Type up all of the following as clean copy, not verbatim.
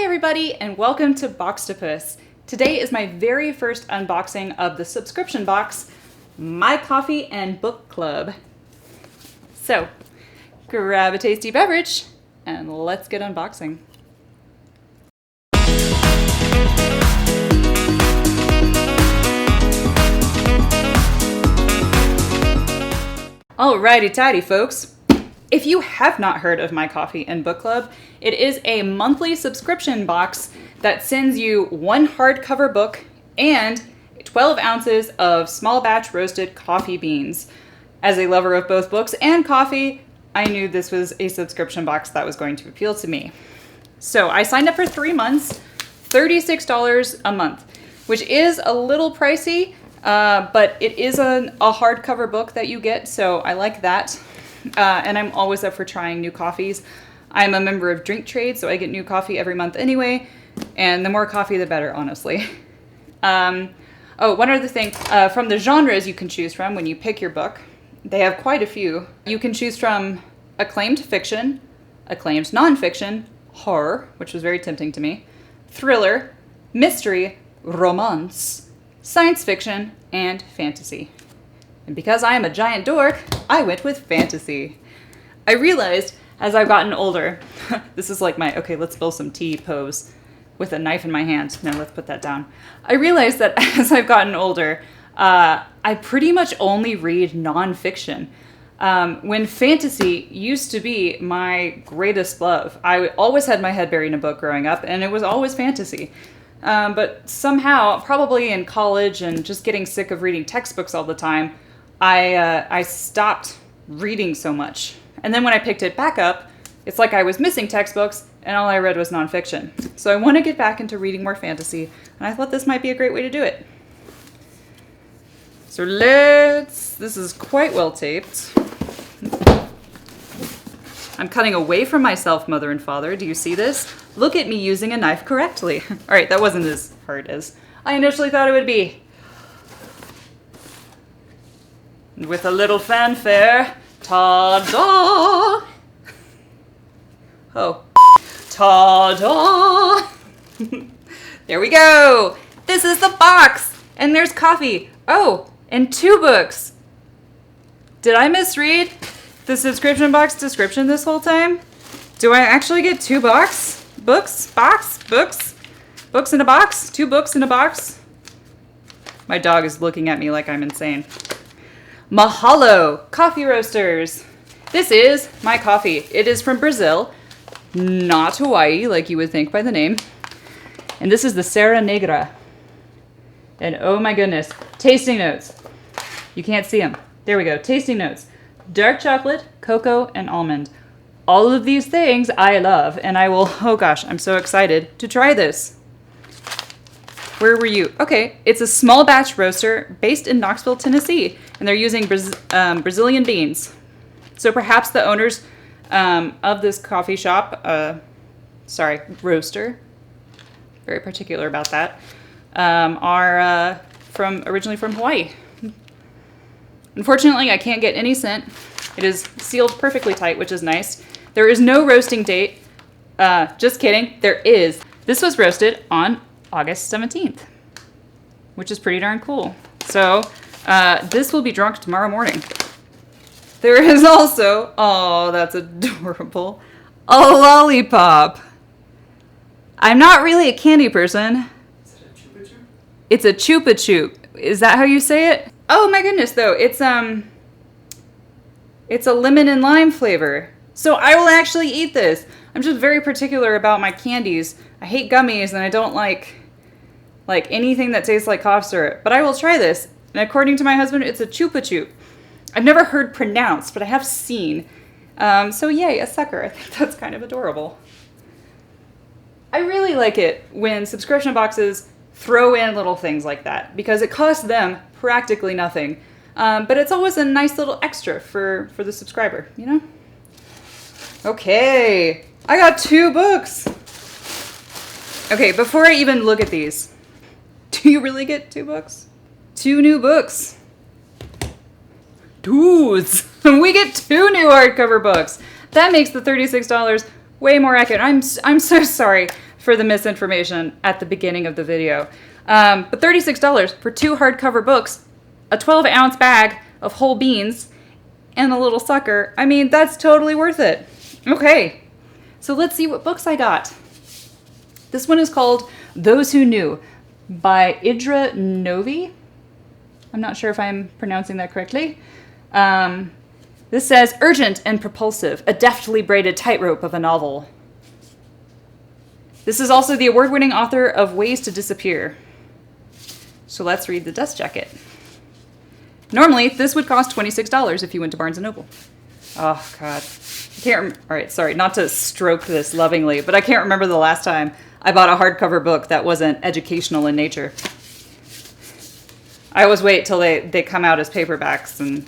everybody, and welcome to Boxtopus. Today is my very first unboxing of the subscription box, My Coffee and Book Club. So, grab a tasty beverage, and let's get unboxing. Alrighty tidy, folks. If you have not heard of My Coffee and Book Club, it is a monthly subscription box that sends you one hardcover book and 12 ounces of small batch roasted coffee beans. As a lover of both books and coffee, I knew this was a subscription box that was going to appeal to me. So I signed up for 3 months, $36 a month, which is a little pricey, but it is a hardcover book that you get, so I like that. And I'm always up for trying new coffees. I'm a member of Drink Trade, so I get new coffee every month anyway, and the more coffee, the better, honestly. One other thing, from the genres you can choose from when you pick your book, they have quite a few. You can choose from acclaimed fiction, acclaimed nonfiction, horror, which was very tempting to me, thriller, mystery, romance, science fiction, and fantasy. And because I am a giant dork, I went with fantasy. I realized as I've gotten older, this is like my, okay, let's spill some tea pose with a knife in my hand. No, let's put that down. I realized that as I've gotten older, I pretty much only read nonfiction. When fantasy used to be my greatest love. I always had my head buried in a book growing up, and it was always fantasy. But somehow, probably in college and just getting sick of reading textbooks all the time, I stopped reading so much. And then when I picked it back up, it's like I was missing textbooks and all I read was nonfiction. So I want to get back into reading more fantasy, and I thought this might be a great way to do it. So this is quite well taped. I'm cutting away from myself, mother and father. Do you see this? Look at me using a knife correctly. All right, that wasn't as hard as I initially thought it would be. With a little fanfare, ta-da! Oh, ta-da! There we go! This is the box! And there's coffee. Oh, and 2 books. Did I misread the subscription box description this whole time? Do I actually get 2 books? Books in a box? 2 books in a box? My dog is looking at me like I'm insane. Mahalo coffee roasters. This is My Coffee. It is from Brazil, not Hawaii like you would think by the name. And this is the Serra Negra. And oh my goodness, tasting notes. You can't see them. There we go, tasting notes. Dark chocolate, cocoa, and almond. All of these things I love, and I will, oh gosh, I'm so excited to try this. Where were you? Okay, it's a small batch roaster based in Knoxville, Tennessee, and they're using Brazilian beans. So perhaps the owners of this coffee shop, roaster, very particular about that, are originally from Hawaii. Unfortunately, I can't get any scent. It is sealed perfectly tight, which is nice. There is no roasting date. Just kidding, there is. This was roasted on August 17th, which is pretty darn cool. So this will be drunk tomorrow morning. There is also, oh, that's adorable, a lollipop. I'm not really a candy person. Is it a Chupa Chup? It's a Chupa Chup. Is that how you say it? Oh my goodness, though. It's a lemon and lime flavor. So I will actually eat this. I'm just very particular about my candies. I hate gummies and I don't like anything that tastes like cough syrup. But I will try this. And according to my husband, it's a Chupa Chup. I've never heard pronounced, but I have seen. So yay, a sucker. I think that's kind of adorable. I really like it when subscription boxes throw in little things like that because it costs them practically nothing. But it's always a nice little extra for the subscriber, you know? Okay, I got 2 books. Okay, before I even look at these, do you really get 2 books? 2 new books. Dudes, we get 2 new hardcover books. That makes the $36 way more accurate. I'm so sorry for the misinformation at the beginning of the video. But $36 for 2 hardcover books, a 12-ounce bag of whole beans, and a little sucker. I mean, that's totally worth it. Okay, so let's see what books I got. This one is called Those Who Knew by Idra Novi. I'm not sure if I'm pronouncing that correctly. This says, urgent and propulsive, a deftly braided tightrope of a novel. This is also the award-winning author of Ways to Disappear. So let's read the dust jacket. Normally, this would cost $26 if you went to Barnes & Noble. Oh, God. I can't all right, sorry, not to stroke this lovingly, but I can't remember the last time I bought a hardcover book that wasn't educational in nature. I always wait till they come out as paperbacks, and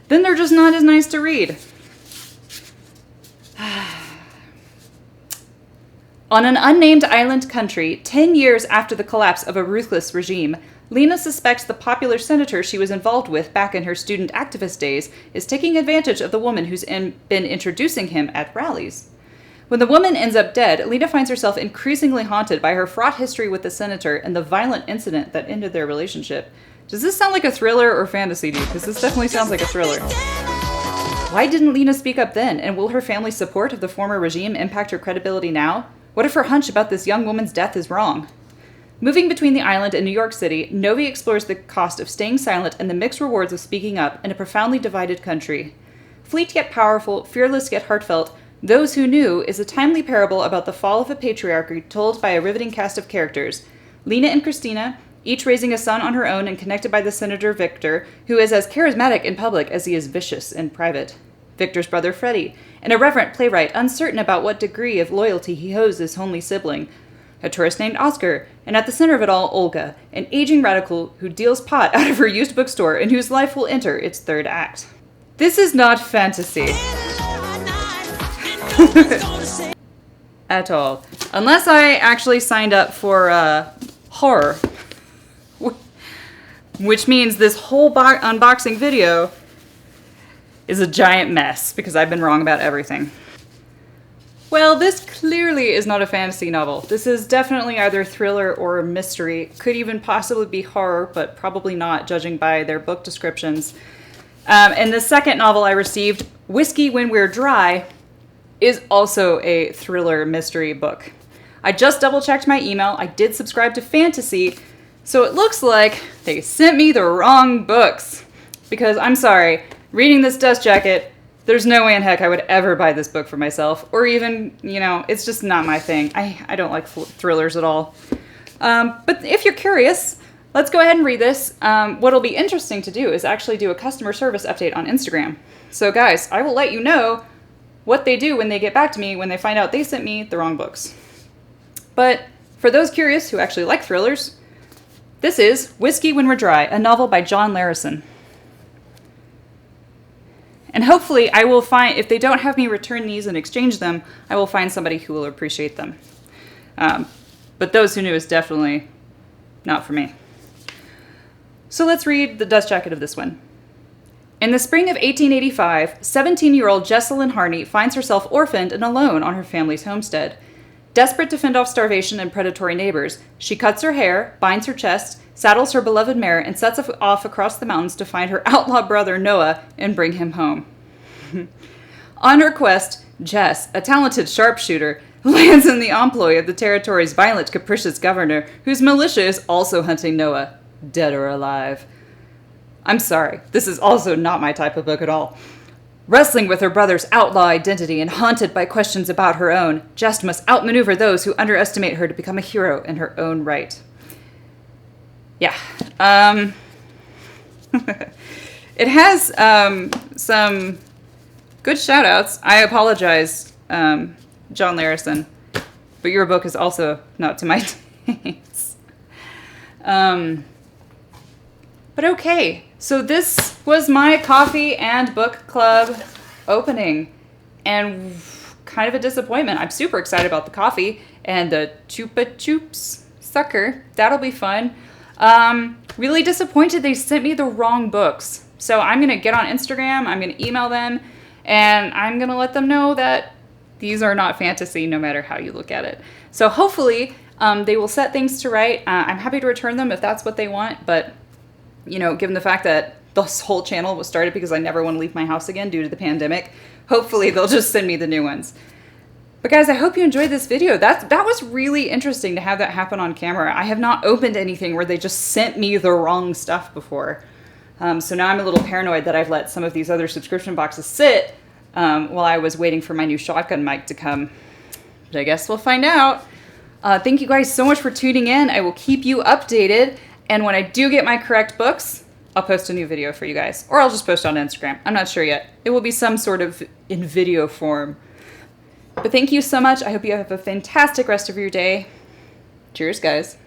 then they're just not as nice to read. On an unnamed island country, 10 years after the collapse of a ruthless regime, Lena suspects the popular senator she was involved with back in her student activist days is taking advantage of the woman who's been introducing him at rallies. When the woman ends up dead, Lena finds herself increasingly haunted by her fraught history with the senator and the violent incident that ended their relationship. Does this sound like a thriller or fantasy to you? Because this definitely sounds like a thriller. Why didn't Lena speak up then? And will her family's support of the former regime impact her credibility now? What if her hunch about this young woman's death is wrong? Moving between the island and New York City, Novi explores the cost of staying silent and the mixed rewards of speaking up in a profoundly divided country. Fleet yet powerful, fearless yet heartfelt, Those Who Knew is a timely parable about the fall of a patriarchy told by a riveting cast of characters. Lena and Christina, each raising a son on her own and connected by the Senator Victor, who is as charismatic in public as he is vicious in private. Victor's brother Freddie, an irreverent playwright uncertain about what degree of loyalty he owes his only sibling. A tourist named Oscar, and at the center of it all, Olga, an aging radical who deals pot out of her used bookstore and whose life will enter its third act. This is not fantasy. At all. Unless I actually signed up for horror. Which means this whole unboxing video is a giant mess, because I've been wrong about everything. Well, this clearly is not a fantasy novel. This is definitely either thriller or mystery. Could even possibly be horror, but probably not, judging by their book descriptions. And the second novel I received, Whiskey When We're Dry, is also a thriller mystery book. I just double-checked my email. I did subscribe to Fantasy, so it looks like they sent me the wrong books. Because, I'm sorry, reading this dust jacket, there's no way in heck I would ever buy this book for myself. Or even, it's just not my thing. I don't like thrillers at all. But if you're curious, let's go ahead and read this. What'll be interesting to do is actually do a customer service update on Instagram. So guys, I will let you know what they do when they get back to me when they find out they sent me the wrong books. But for those curious who actually like thrillers, this is Whiskey When We're Dry, a novel by John Larison. And hopefully I will find, if they don't have me return these and exchange them, I will find somebody who will appreciate them. But Those Who Knew is definitely not for me. So let's read the dust jacket of this one. In the spring of 1885, 17-year-old Jessalyn Harney finds herself orphaned and alone on her family's homestead. Desperate to fend off starvation and predatory neighbors, she cuts her hair, binds her chest, saddles her beloved mare, and sets off across the mountains to find her outlaw brother Noah and bring him home. On her quest, Jess, a talented sharpshooter, lands in the employ of the territory's violent, capricious governor, whose militia is also hunting Noah, dead or alive. I'm sorry, this is also not my type of book at all. Wrestling with her brother's outlaw identity and haunted by questions about her own, Jess must outmaneuver those who underestimate her to become a hero in her own right. Yeah. It has some good shout-outs. I apologize, John Larison, but your book is also not to my taste. But okay, so this was my coffee and book club opening, and kind of a disappointment. I'm super excited about the coffee and the Chupa Chups sucker. That'll be fun. Really disappointed they sent me the wrong books. So I'm going to get on Instagram, I'm going to email them, and I'm going to let them know that These are not fantasy, no matter how you look at it. So hopefully they will set things to right. I'm happy to return them if that's what they want, but you know, given the fact that this whole channel was started because I never want to leave my house again due to the pandemic, hopefully they'll just send me the new ones. But guys, I hope you enjoyed this video. That was really interesting to have that happen on camera. I have not opened anything where they just sent me the wrong stuff before. So now I'm a little paranoid that I've let some of these other subscription boxes sit while I was waiting for my new shotgun mic to come. But I guess we'll find out. Thank you guys so much for tuning in. I will keep you updated. And when I do get my correct books, I'll post a new video for you guys. Or I'll just post on Instagram. I'm not sure yet. It will be some sort of in video form. But thank you so much. I hope you have a fantastic rest of your day. Cheers, guys.